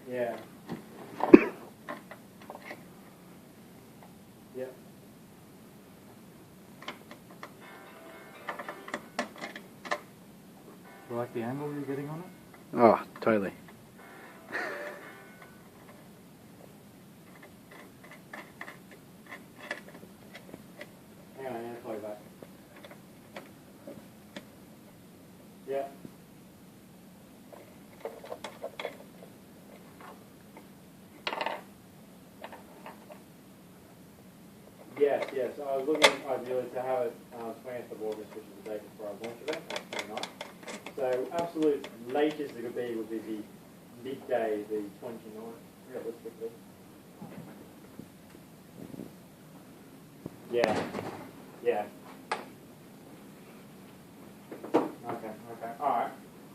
Yeah. Yep. You like the angle you're getting on it? Oh, totally. Hang on, I'm going to call you back. Yeah. Yes. I was looking ideally to have it 20th of August, which is the day before I launch event, that's 29th. So absolute latest it could be would be the midday, the 29th, realistically. Yeah. Okay. Alright.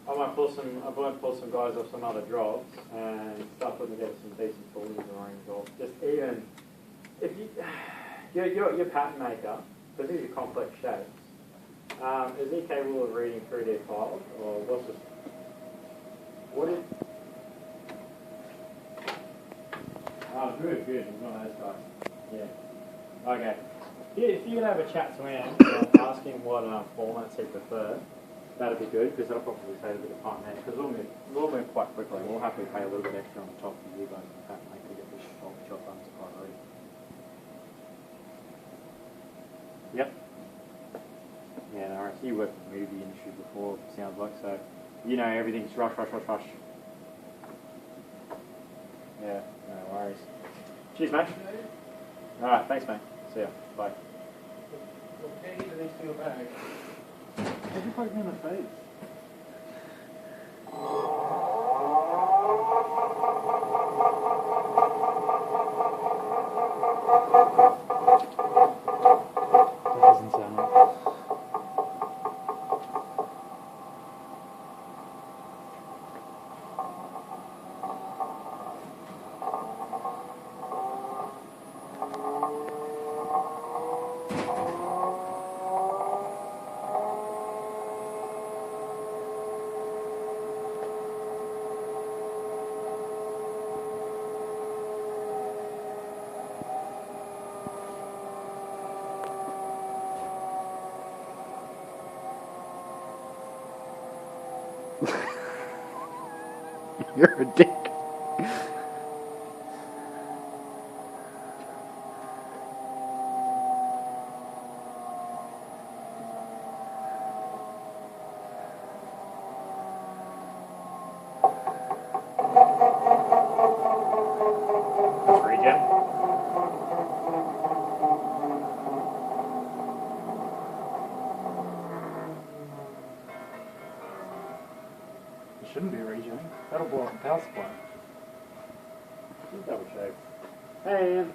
I might pull some guys off some other jobs and start putting together some decent tools around jobs. Just even if your pattern maker, because these are complex shapes, is he capable of reading through their files, or what is? Oh, good. He's one of those guys. Yeah. Okay. If you could have a chat to him and ask him what formats he prefers, that'd be good, because that'll probably save a bit of time there. Because we'll move quite quickly. We'll happily pay a little bit extra on the top for you guys and pattern make to get this job done quite early. Yep. Yeah, no worries. You worked in the movie industry before, sounds like, so you know everything's rush. Yeah, no worries. Cheers, mate. Alright, thanks, mate. See ya. Bye. Why'd you poke me in the face? That doesn't sound right. You're a dick. That's regen. It shouldn't be regenerating. That'll blow up the power supply. Double shave. Hey, Ian.